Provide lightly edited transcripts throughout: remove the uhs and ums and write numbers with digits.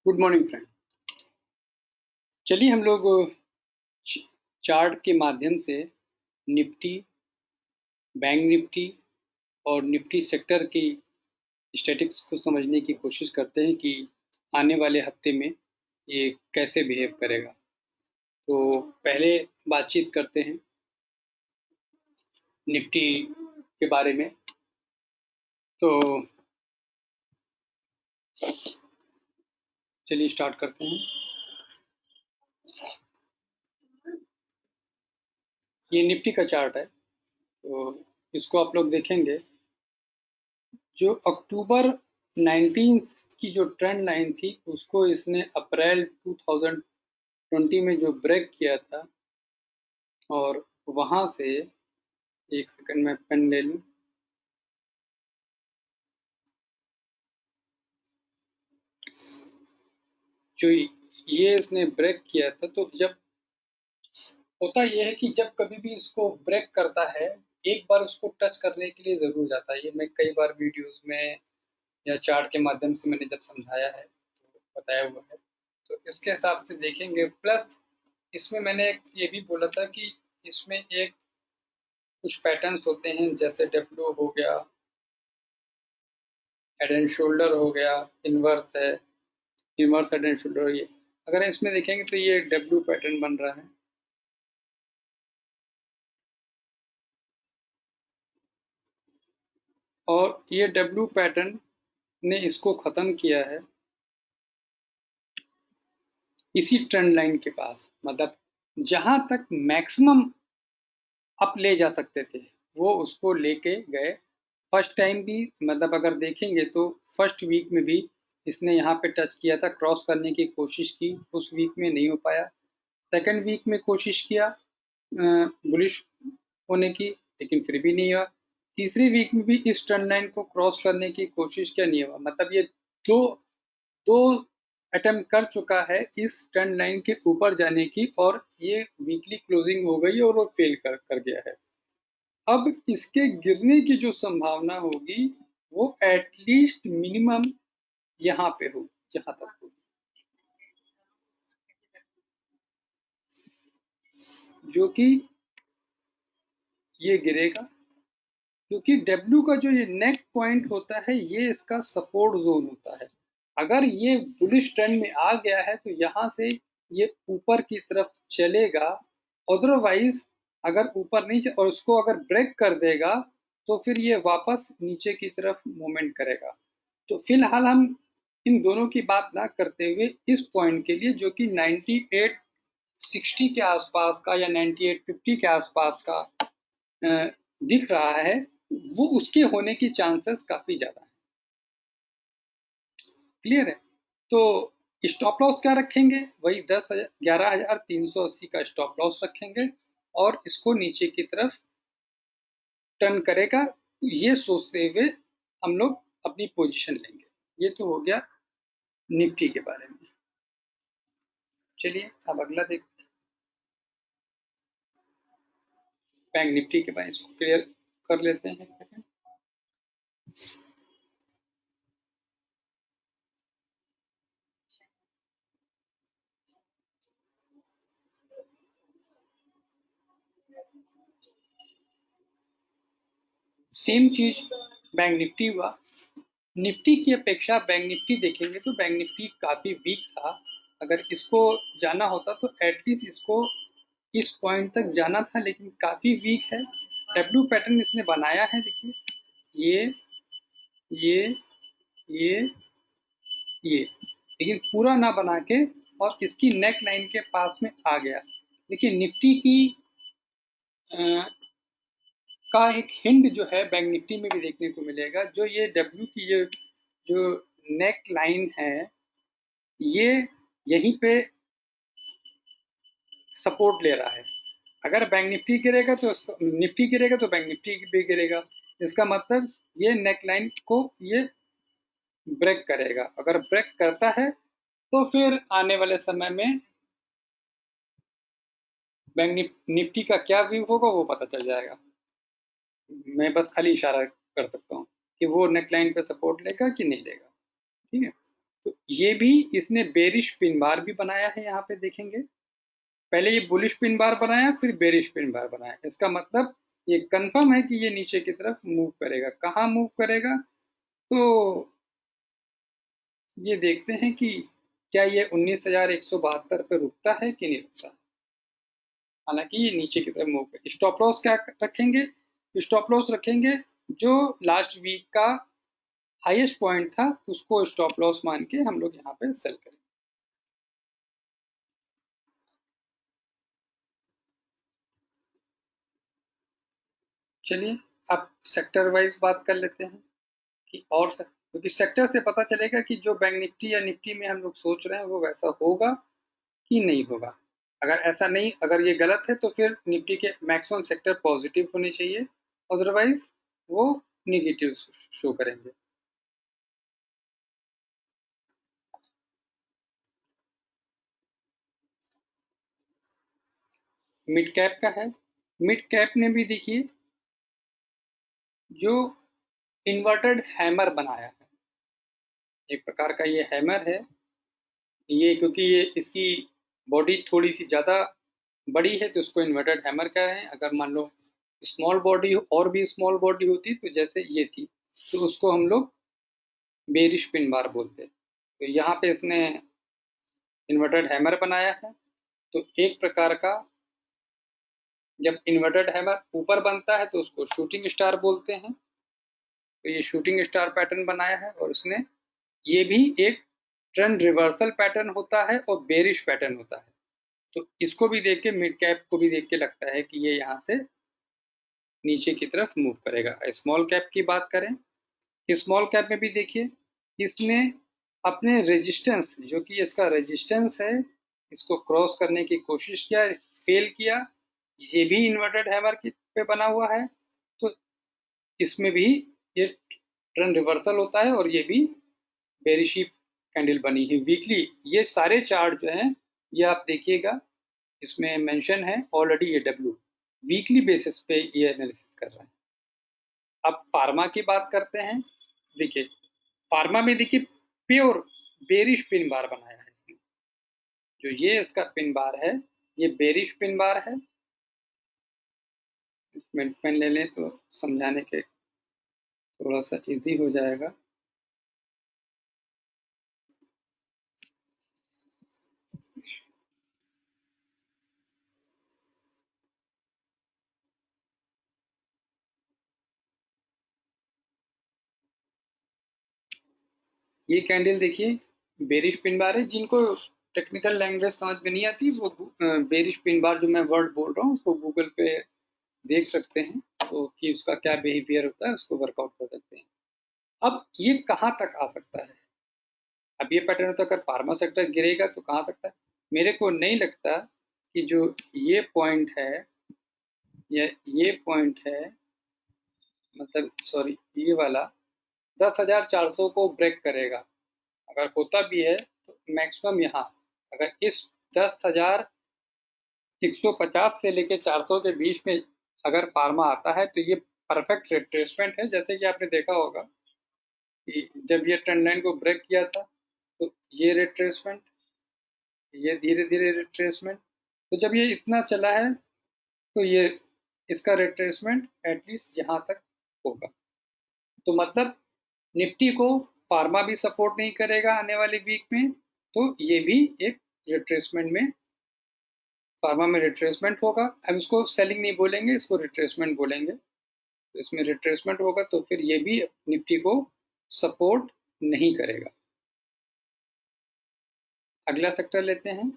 Good morning friend. चलिए हम लोग चार्ट के माध्यम से निफ्टी, बैंक निफ्टी और निफ्टी सेक्टर की स्टैटिक्स को समझने की कोशिश करते हैं कि आने वाले हफ्ते में ये कैसे बिहेव करेगा। तो पहले बातचीत करते हैं निफ्टी के बारे में। तो चलिए स्टार्ट करते हैं। ये निफ्टी का चार्ट है, तो इसको आप लोग देखेंगे। जो अक्टूबर 19 की जो ट्रेंड लाइन थी उसको इसने अप्रैल 2020 में जो ब्रेक किया था, और वहां से, एक सेकंड में पेन ले लूं। जो ये इसने ब्रेक किया था, तो जब होता यह है कि जब कभी भी इसको ब्रेक करता है, एक बार उसको टच करने के लिए जरूर जाता है। ये मैं कई बार वीडियोस में या चार्ट के माध्यम से मैंने जब समझाया है तो बताया हुआ है। तो इसके हिसाब से देखेंगे। प्लस इसमें मैंने ये भी बोला था कि इसमें एक कुछ पैटर्न्स होते हैं, जैसे डब्ल्यू हो गया, हेड एंड शोल्डर हो गया, इन्वर्स है, इन्वर्स हेड एंड शोल्डर। ये अगर इसमें देखेंगे तो ये डब्ल्यू पैटर्न बन रहा है, और ये डब्ल्यू पैटर्न ने इसको खत्म किया है इसी ट्रेंड लाइन के पास। मतलब जहां तक मैक्सिमम अप ले जा सकते थे वो उसको लेके गए। फर्स्ट टाइम भी, मतलब अगर देखेंगे तो फर्स्ट वीक में भी इसने यहाँ पे टच किया था, क्रॉस करने की कोशिश की, उस वीक में नहीं हो पाया। सेकंड वीक में कोशिश किया बुलिश होने की, लेकिन फिर भी नहीं हुआ। तीसरी वीक में भी इस ट्रेंड लाइन को क्रॉस करने की कोशिश क्या, नहीं हुआ। मतलब ये दो दो अटेम्प्ट कर चुका है इस ट्रेंड लाइन के ऊपर जाने की, और ये वीकली क्लोजिंग हो गई और वो फेल कर गया है। अब इसके गिरने की जो संभावना होगी वो एटलीस्ट मिनिमम यहाँ पे होगी, जहां तक होगी, जो कि ये गिरेगा। क्योंकि डब्ल्यू का जो ये नेक पॉइंट होता है, ये इसका सपोर्ट जोन होता है। अगर ये बुलिश ट्रेंड में आ गया है तो यहाँ से ये ऊपर की तरफ चलेगा। अदरवाइज अगर ऊपर नहीं और उसको अगर ब्रेक कर देगा तो फिर ये वापस नीचे की तरफ मूवमेंट करेगा। तो फिलहाल हम इन दोनों की बात ना करते हुए इस पॉइंट के लिए, जो कि 9860 के आसपास का या 9850 के आसपास का दिख रहा है, वो उसके होने की चांसेस काफी ज्यादा है। क्लियर है? तो स्टॉप लॉस क्या रखेंगे? वही 11,380 का स्टॉप लॉस रखेंगे, और इसको नीचे की तरफ टर्न करेगा, ये सोचते हुए हम लोग अपनी पोजीशन लेंगे। ये तो हो गया निफ्टी के बारे में। चलिए अब अगला देखते हैं, बैंक निफ्टी के बारे में। इसको क्लियर कर लेते हैं एक सेकंड। सेम चीज बैंक निफ्टी हुआ। निफ्टी की अपेक्षा बैंक निफ्टी देखेंगे तो बैंक निफ्टी काफी वीक था। अगर इसको जाना होता तो एटलीस्ट इसको इस पॉइंट तक जाना था, लेकिन काफी वीक है। डब्ल्यू पैटर्न इसने बनाया है, देखिए, ये ये ये ये, लेकिन पूरा ना बना के और इसकी नेक लाइन के पास में आ गया। देखिए निफ्टी की का एक हिंट जो है बैंक निफ्टी में भी देखने को मिलेगा। जो ये डब्ल्यू की जो नेक लाइन है, ये यहीं पे सपोर्ट ले रहा है। अगर बैंक निफ्टी गिरेगा तो निफ्टी गिरेगा तो बैंक निफ्टी भी गिरेगा। इसका मतलब ये नेक लाइन को ये ब्रेक करेगा। अगर ब्रेक करता है तो फिर आने वाले समय में बैंक निफ्टी का क्या व्यू होगा वो पता चल जाएगा। मैं बस खाली इशारा कर सकता हूँ कि वो नेक लाइन पे सपोर्ट लेगा कि नहीं लेगा। ठीक है? तो ये भी इसने बेरिश पिन बार भी बनाया है, यहाँ पे देखेंगे। पहले ये बुलिश पिन बार बनाया, फिर बेरिश पिन बार बनाया। इसका मतलब ये कंफर्म है कि ये नीचे की तरफ मूव करेगा। कहाँ मूव करेगा, तो ये देखते हैं कि क्या ये 19,172 पे रुकता है कि नहीं रुकता। हालांकि ये नीचे की तरफ मूव करेगा। स्टॉप लॉस क्या रखेंगे, स्टॉप लॉस रखेंगे जो लास्ट वीक का हाईएस्ट पॉइंट था, उसको स्टॉप लॉस मान के हम लोग यहाँ पे सेल करेंगे। चलिए अब सेक्टर वाइज बात कर लेते हैं कि और क्योंकि सेक्टर से पता चलेगा कि जो बैंक निफ्टी या निफ्टी में हम लोग सोच रहे हैं वो वैसा होगा कि नहीं होगा। अगर ऐसा नहीं, अगर ये गलत है तो फिर निफ्टी के मैक्सिमम सेक्टर पॉजिटिव होने चाहिए, अदरवाइज वो निगेटिव शो करेंगे। मिड कैप का है, मिड कैप ने भी देखिए जो इन्वर्टेड हैमर बनाया है, एक प्रकार का ये हैमर है। ये क्योंकि ये इसकी बॉडी थोड़ी सी ज़्यादा बड़ी है तो उसको इन्वर्टेड हैमर कह रहे हैं। अगर मान लो स्मॉल बॉडी और भी स्मॉल बॉडी होती तो जैसे ये थी, तो उसको हम लोग बेरिश पिन बार बोलते। तो यहाँ पे इसने इन्वर्टेड हैमर बनाया है। तो एक प्रकार का, जब इन्वर्टेड हैमर ऊपर बनता है तो उसको शूटिंग स्टार बोलते हैं। तो ये शूटिंग स्टार पैटर्न बनाया है और उसने, ये भी एक ट्रेंड रिवर्सल पैटर्न होता है और बेरिश पैटर्न होता है। तो इसको भी देख के, मिड कैप को भी देख के लगता है कि ये यहाँ से नीचे की तरफ मूव करेगा। स्मॉल कैप की बात करें, स्मॉल कैप में भी देखिए इसने अपने रेजिस्टेंस, जो कि इसका रेजिस्टेंस है, इसको क्रॉस करने की कोशिश किया, फेल किया। ये भी इन्वर्टेड हैमर की पे बना हुआ है, तो इसमें भी ये ट्रेंड रिवर्सल होता है और ये भी बेरिश कैंडल बनी है वीकली। ये सारे चार्ट जो हैं ये आप देखिएगा, इसमें मेंशन है ऑलरेडी, ये डब्ल्यू वीकली बेसिस पे ये एनालिसिस कर रहा है। अब फार्मा की बात करते हैं। देखिए फार्मा में देखिए प्योर बेरिश पिन बार बनाया है इसने। जो ये इसका पिन बार है ये बेरिश पिन बार है। इसमें पेन ले लें तो समझाने के थोड़ा सा इजी हो जाएगा। ये कैंडल देखिए बेरिश पिन बार है। जिनको टेक्निकल लैंग्वेज समझ में नहीं आती वो बेरिश पिन बार जो मैं वर्ड बोल रहा हूँ उसको गूगल पे देख सकते हैं, तो कि उसका क्या बिहेवियर होता है उसको वर्कआउट कर सकते हैं। अब ये कहाँ तक आ सकता है, अब ये पैटर्न तो अगर फार्मा सेक्टर गिरेगा तो कहाँ तक है। मेरे को नहीं लगता कि जो ये पॉइंट है या ये पॉइंट है, मतलब सॉरी ये वाला 10,400 को ब्रेक करेगा। अगर होता भी है तो मैक्सिमम यहाँ, अगर इस 10,150 से लेके 400 के बीच में अगर फार्मा आता है तो ये परफेक्ट रिट्रेसमेंट है। जैसे कि आपने देखा होगा कि जब ये ट्रेंड लाइन को ब्रेक किया था तो ये रिट्रेसमेंट, ये धीरे धीरे रिट्रेसमेंट, तो जब ये इतना चला है तो ये इसका रिट्रेसमेंट एटलीस्ट यहाँ तक होगा। तो मतलब निफ्टी को फार्मा भी सपोर्ट नहीं करेगा आने वाले वीक में, तो ये भी एक रिट्रेसमेंट में, फार्मा में रिट्रेसमेंट होगा। अब इसको सेलिंग नहीं बोलेंगे, इसको रिट्रेसमेंट बोलेंगे। तो इसमें रिट्रेसमेंट होगा तो फिर ये भी निफ्टी को सपोर्ट नहीं करेगा। अगला सेक्टर लेते हैं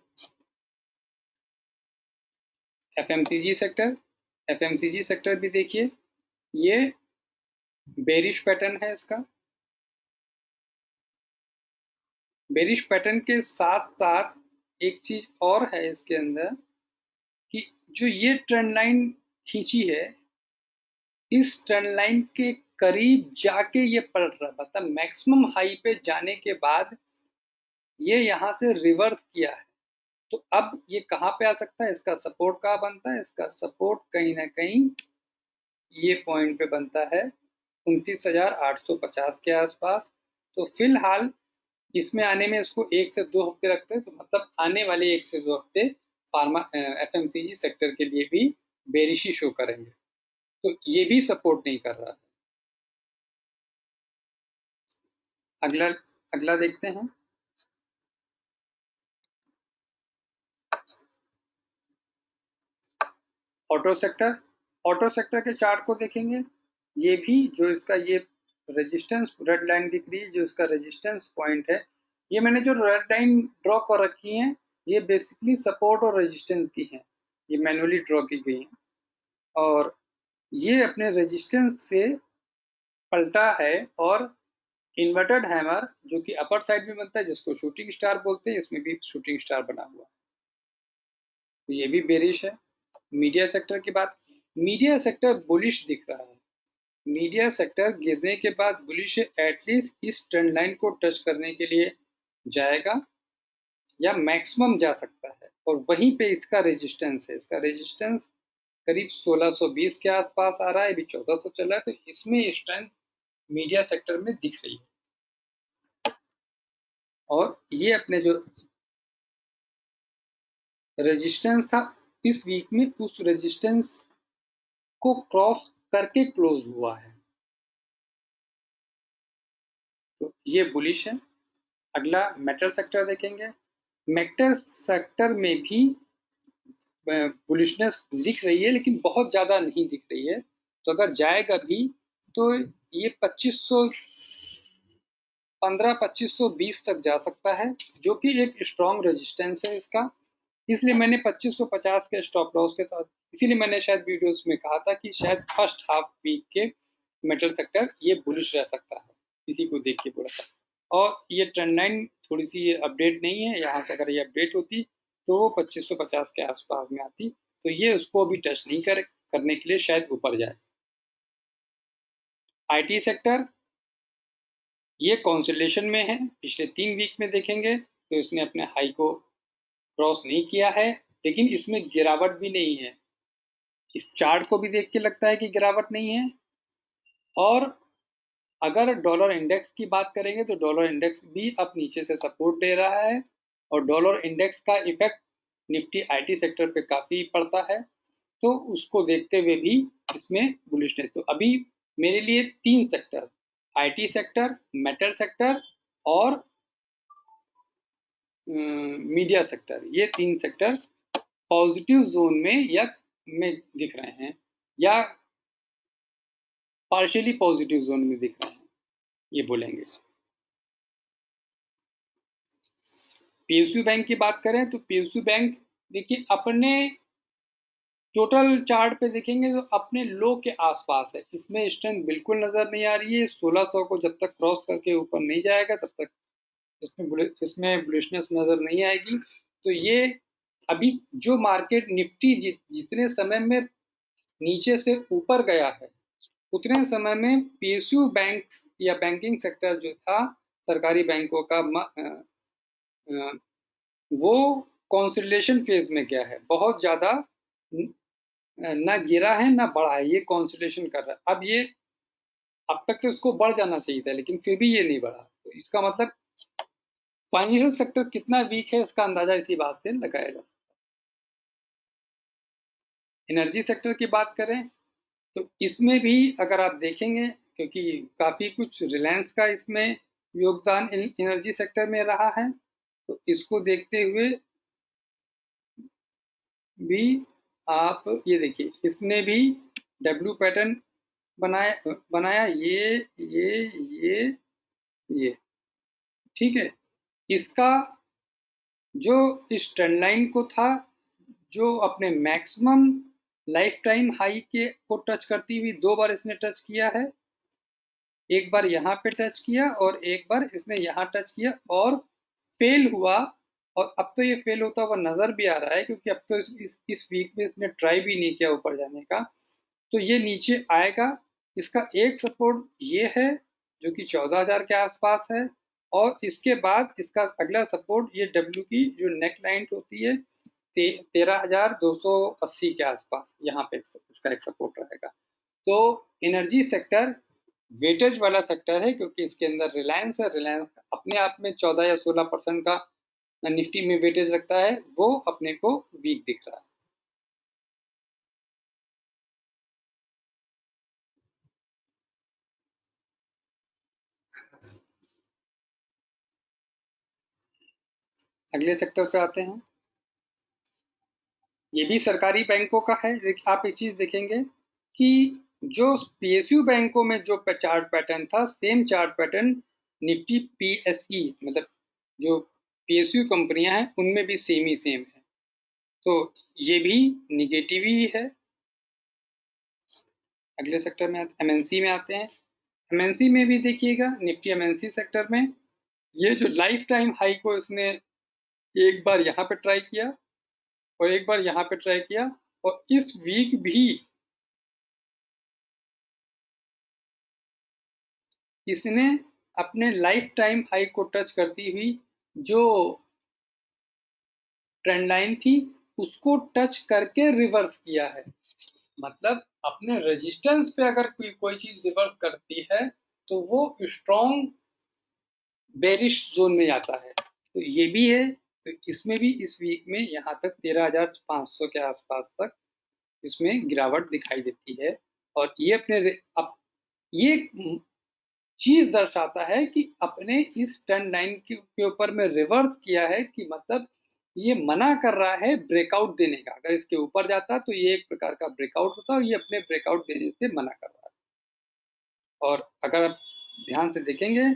एफएमसीजी सेक्टर। एफएमसीजी सेक्टर भी देखिए ये बेरिश पैटर्न है इसका। बेरिश पैटर्न के साथ साथ एक चीज और है इसके अंदर कि जो ये ट्रेंड लाइन खींची है, इस ट्रेंड लाइन के करीब जाके ये पलट रहा, मतलब मैक्सिमम हाई पे जाने के बाद ये यहाँ से रिवर्स किया है। तो अब ये कहाँ पे आ सकता है, इसका सपोर्ट कहाँ बनता है, इसका सपोर्ट कहीं ना कहीं ये पॉइंट पे बनता है 29,850 के आसपास। तो फिलहाल इसमें आने में इसको 1 से 2 हफ्ते लगते हैं, तो मतलब आने वाले 1 से 2 हफ्ते फार्मा एफएमसीजी सेक्टर के लिए भी बेरिशी शो करेंगे, तो ये भी सपोर्ट नहीं कर रहा है। अगला अगला देखते हैं। ऑटो सेक्टर, ऑटो सेक्टर के चार्ट को देखेंगे, ये भी जो इसका ये रेजिस्टेंस रेड लाइन दिख रही है, जो इसका रेजिस्टेंस पॉइंट है, ये मैंने जो रेड लाइन ड्रॉ कर रखी है, ये बेसिकली सपोर्ट और रेजिस्टेंस की है, ये मैनुअली ड्रॉ की गई है, और ये अपने रेजिस्टेंस से पलटा है और इन्वर्टेड हैमर जो कि अपर साइड में बनता है, जिसको शूटिंग स्टार बोलते हैं, इसमें भी शूटिंग स्टार बना हुआ है, तो ये भी बेरिश है। मीडिया सेक्टर की बात, मीडिया सेक्टर बुलिश दिख रहा है, मीडिया सेक्टर गिरने के बाद बुलिश एटलीस्ट इस ट्रेंड लाइन को टच करने के लिए जाएगा या मैक्सिमम जा सकता है, और वहीं पे इसका रेजिस्टेंस है, इसका रेजिस्टेंस करीब 1620 के आसपास आ रहा है, अभी 1400 चल रहा है, तो इसमें स्ट्रेंथ मीडिया सेक्टर में दिख रही है, और ये अपने जो रेजिस्टेंस था इस वीक में उस रेजिस्टेंस को क्रॉस करके क्लोज हुआ है, तो ये बुलिश है। अगला मेटल सेक्टर देखेंगे, मेटल सेक्टर में भी बुलिशनेस दिख रही है, लेकिन बहुत ज़्यादा नहीं दिख रही है, तो अगर जाएगा भी तो ये 2520 तक जा सकता है, जो कि एक स्ट्रॉन्ग रेजिस्टेंस है इसका, इसलिए मैंने 2550 के स्टॉप लॉस के साथ, इसीलिए मैंने शायद वीडियोस में कहा था कि शायद फर्स्ट हाफ वीक के मेटल सेक्टर ये बुलिश रह सकता है, इसी को देख के बोला था। और ये ट्रेंड लाइन थोड़ी सी अपडेट नहीं है, यहाँ से अगर ये अपडेट होती तो वो 2550 के आसपास में आती, तो ये उसको अभी टच नहीं करने के लिए शायद ऊपर जाए। आईटी सेक्टर ये कॉन्सोलेशन में है, पिछले 3 वीक में देखेंगे तो इसने अपने हाई को क्रॉस नहीं किया है, लेकिन इसमें गिरावट भी नहीं है, इस चार्ट को भी देख के लगता है कि गिरावट नहीं है। और अगर डॉलर इंडेक्स की बात करेंगे तो डॉलर इंडेक्स भी अब नीचे से सपोर्ट दे रहा है, और डॉलर इंडेक्स का इफेक्ट निफ्टी आईटी सेक्टर पे काफी पड़ता है, तो उसको देखते हुए भी इसमें बुलिशनेस, तो अभी मेरे लिए 3 sector, IT sector, metal sector और मीडिया सेक्टर, ये 3 सेक्टर पॉजिटिव जोन में या में दिख रहे हैं, या पार्शियली पॉजिटिव जोन में दिख रहे हैं, ये बोलेंगे। पीएसयू बैंक की बात करें तो पीएसयू बैंक देखिए अपने टोटल चार्ट पे देखेंगे तो अपने लो के आसपास है, इसमें स्ट्रेंथ बिल्कुल नजर नहीं आ रही है, 1600 को जब तक क्रॉस करके ऊपर नहीं जाएगा तब तक इसमें बुलिशनेस नजर नहीं आएगी, तो ये अभी जो मार्केट निफ्टी जितने समय में नीचे से ऊपर गया है, उतने समय में पीएसयू बैंक या बैंकिंग सेक्टर जो था सरकारी बैंकों का वो कंसोलिडेशन फेज में गया है, बहुत ज्यादा ना गिरा है ना बढ़ा है, ये कंसोलिडेशन कर रहा है। अब ये अब तक तो इसको बढ़ जाना चाहिए था, लेकिन फिर भी ये नहीं बढ़ा, तो इसका मतलब फाइनेंशियल सेक्टर कितना वीक है इसका अंदाजा इसी बात से लगाया जा सकता है। एनर्जी सेक्टर की बात करें तो इसमें भी अगर आप देखेंगे, क्योंकि काफी कुछ रिलायंस का इसमें योगदान एनर्जी सेक्टर में रहा है, तो इसको देखते हुए भी आप ये देखिए, इसने भी डब्ल्यू पैटर्न बनाया ये ठीक है, इसका जो इस ट्रेंड लाइन को था, जो अपने मैक्सिमम लाइफ टाइम हाई के को टच करती हुई 2 बार इसने टच किया है, एक बार यहाँ पे टच किया और एक बार इसने यहाँ टच किया और फेल हुआ, और अब तो ये फेल होता हुआ नजर भी आ रहा है, क्योंकि अब तो इस वीक में इसने ट्राई भी नहीं किया ऊपर जाने का, तो ये नीचे आएगा। इसका एक सपोर्ट ये है जो कि 14,000 के आसपास है, और इसके बाद इसका अगला सपोर्ट ये डब्ल्यू की जो नेक लाइन होती है 13,280 के आसपास, यहाँ पे इसका एक सपोर्ट रहेगा। तो एनर्जी सेक्टर वेटेज वाला सेक्टर है क्योंकि इसके अंदर रिलायंस है। रिलायंस अपने आप में 14 या 16% का निफ्टी में वेटेज रखता है, वो अपने को वीक दिख रहा है। अगले सेक्टर पे आते हैं। ये भी सरकारी बैंकों का है। आप एक चीज देखेंगे कि जो पीएसयू बैंकों में जो चार्ट पैटर्न था, same chart pattern Nifty PSE मतलब जो पीएसयू कंपनियां हैं उनमें भी सेम है। तो ये भी निगेटिव ही है। अगले सेक्टर में एमएनसी में आते हैं। एमएनसी में भी देखिएगा, निफ्टी एमएनसी सेक्टर में ये जो लाइफ टाइम हाई को इसने एक बार यहाँ पे ट्राई किया और एक बार यहाँ पे ट्राई किया, और इस वीक भी इसने अपने लाइफ टाइम हाई को टच करती हुई जो ट्रेंड लाइन थी उसको टच करके रिवर्स किया है। मतलब अपने रेजिस्टेंस पे अगर कोई चीज रिवर्स करती है तो वो स्ट्रॉन्ग बेरिश जोन में जाता है। तो ये भी है। तो इसमें भी इस वीक में यहाँ तक 13,500 के आसपास तक इसमें गिरावट दिखाई देती है। और ये ये चीज दर्शाता है कि अपने इस ट्रेंड लाइन के ऊपर में रिवर्स किया है, कि मतलब ये मना कर रहा है ब्रेकआउट देने का। अगर इसके ऊपर जाता तो ये एक प्रकार का ब्रेकआउट होता और ये अपने ब्रेकआउट देने से मना कर रहा है। और अगर आप ध्यान से देखेंगे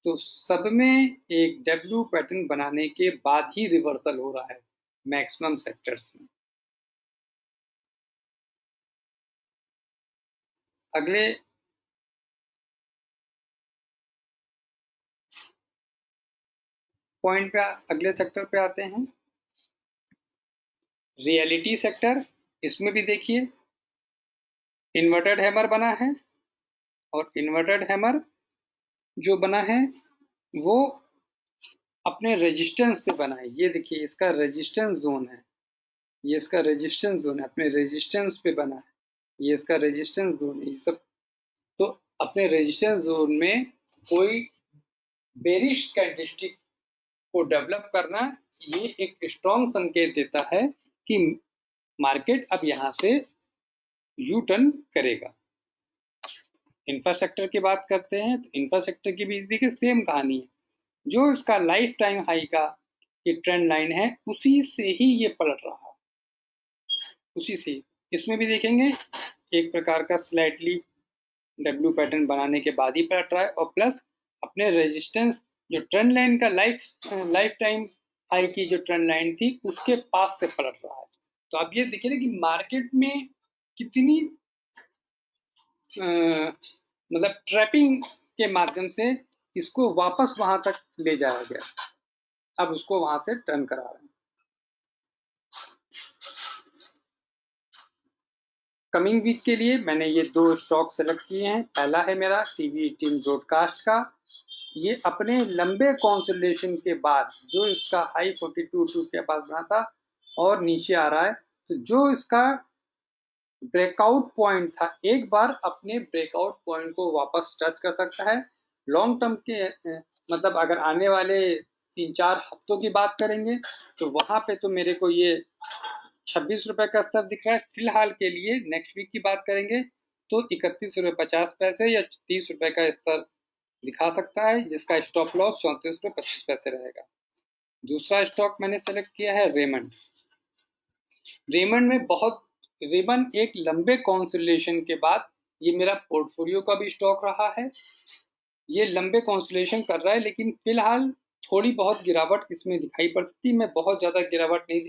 तो सब में एक डब्ल्यू पैटर्न बनाने के बाद ही रिवर्सल हो रहा है मैक्सिमम सेक्टर्स में। अगले पॉइंट पे, अगले सेक्टर पे आते हैं, रियलिटी सेक्टर। इसमें भी देखिए इन्वर्टेड हैमर बना है, और इन्वर्टेड हैमर जो बना है वो अपने रेजिस्टेंस पे बना है। ये देखिए इसका रेजिस्टेंस जोन है, ये इसका रेजिस्टेंस जोन है, अपने रेजिस्टेंस पे बना है। ये इसका रेजिस्टेंस जोन है। ये सब तो अपने रेजिस्टेंस जोन में कोई बेरिश कैंडलस्टिक को डेवलप करना, ये एक स्ट्रॉन्ग संकेत देता है कि मार्केट अब यहाँ से यू टर्न करेगा। इंफ्रास्ट्रक्चर की बात करते हैं तो इंफ्रास्ट्रक्चर की भी देखिए सेम कहानी है। जो इसका लाइफ टाइम हाई का ये ट्रेंड लाइन है उसी से ही ये पलट रहा है, उसी से। इसमें भी देखेंगे एक प्रकार का स्लाइटली डब्ल्यू पैटर्न बनाने के बाद ही पलट रहा है, और प्लस अपने रेजिस्टेंस जो ट्रेंड लाइन का लाइफ टाइम हाई की जो ट्रेंड लाइन थी उसके पास से पलट रहा है। तो आप ये देखिए ना कि मार्केट में कितनी मतलब ट्रैपिंग के माध्यम से इसको वापस वहां तक ले जाया गया, अब उसको वहां से टर्न करा रहे हैं। कमिंग वीक के लिए मैंने ये दो स्टॉक सेलेक्ट किए हैं। पहला है मेरा TV18 ब्रॉडकास्ट का। ये अपने लंबे कॉन्सोलिडेशन के बाद जो इसका हाई 42.2 के पास बना था और नीचे आ रहा है, तो जो इसका ब्रेकआउट पॉइंट था, एक बार अपने ब्रेकआउट पॉइंट को वापस टच कर सकता है। लॉन्ग टर्म के मतलब अगर आने वाले 3-4 हफ्तों की बात करेंगे तो वहां पे तो मेरे को ये 26 रुपए का स्तर दिख रहा है फिलहाल के लिए। नेक्स्ट वीक की बात करेंगे तो 31.50 रुपए या 30 रुपए का स्तर दिखा सकता है, जिसका स्टॉप लॉस 34.25 रहेगा। दूसरा स्टॉक मैंने सेलेक्ट किया है रेमंड। रेमंड में बहुत रेमंड एक लंबे कॉन्सोलिडेशन के बाद ये मेरा पोर्टफोलियो का भी स्टॉक रहा है। ये लंबे कॉन्सोलिडेशन कर रहा है लेकिन फिलहाल थोड़ी बहुत गिरावट इसमें दिखाई पड़ सकती है। मैं बहुत ज़्यादा गिरावट नहीं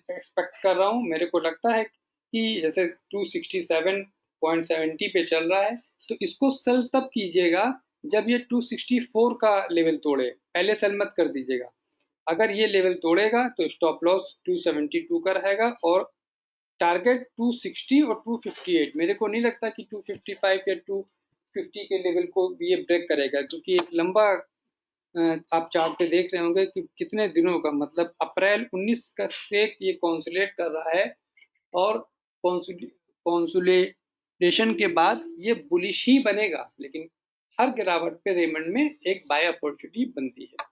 एक्सपेक्ट कर रहा हूँ। मेरे को लगता है कि जैसे 267.70 पे चल रहा है तो इसको सेल तब कीजिएगा जब ये 264 का लेवल तोड़े, पहले सेल मत कर दीजिएगा। अगर ये लेवल तोड़ेगा तो स्टॉप लॉस 272 का रहेगा और टारगेट 260 और 258। मेरे को नहीं लगता कि 255 या 250 के लेवल को ये ब्रेक करेगा, क्योंकि एक लंबा आप चार्ट पे देख रहे होंगे कि कितने दिनों का, मतलब अप्रैल 19 का से ये कॉन्सुलेट कर रहा है और कॉन्सुलेट रेशन के बाद ये बुलिश ही बनेगा, लेकिन हर गिरावट पे रेमंड में एक बाय अपॉर्चुनिटी बनती है।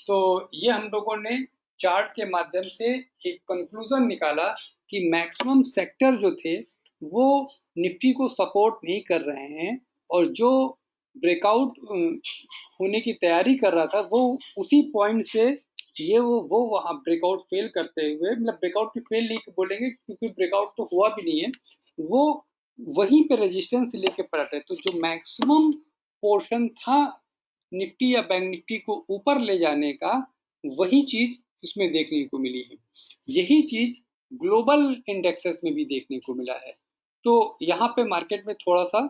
तो ये हम लोगों ने चार्ट के माध्यम से एक कंक्लूजन निकाला कि मैक्सिमम सेक्टर जो थे वो निफ्टी को सपोर्ट नहीं कर रहे हैं, और जो ब्रेकआउट होने की तैयारी कर रहा था वो उसी पॉइंट से ये वो वहाँ ब्रेकआउट फेल करते हुए, मतलब ब्रेकआउट की फेल नहीं बोलेंगे क्योंकि ब्रेकआउट तो हुआ भी नहीं है, वो वहीं पे रेजिस्टेंस लेके पलट है। तो जो मैक्सिमम पोर्शन था निफ्टी या बैंक निफ्टी को ऊपर ले जाने का, वही चीज इसमें देखने को मिली है। यही चीज ग्लोबल इंडेक्सेस में भी देखने को मिला है। तो यहाँ पे मार्केट में थोड़ा सा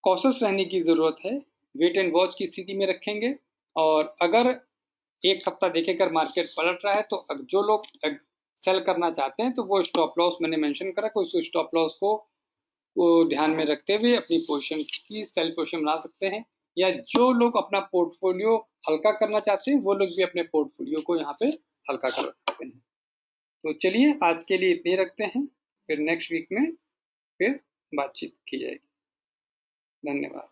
कॉशियस रहने की जरूरत है, वेट एंड वॉच की स्थिति में रखेंगे। और अगर एक हफ्ता देखेकर मार्केट पलट रहा है तो जो लोग सेल करना चाहते हैं तो वो स्टॉप लॉस मैंने मेंशन करा कि उस स्टॉप लॉस को ध्यान में रखते हुए अपनी पोजीशन की सेल पोजीशन बना सकते हैं, या जो लोग अपना पोर्टफोलियो हल्का करना चाहते हैं वो लोग भी अपने पोर्टफोलियो को यहाँ पे हल्का कर सकते हैं। तो चलिए आज के लिए इतने रखते हैं, फिर नेक्स्ट वीक में फिर बातचीत की जाएगी। धन्यवाद।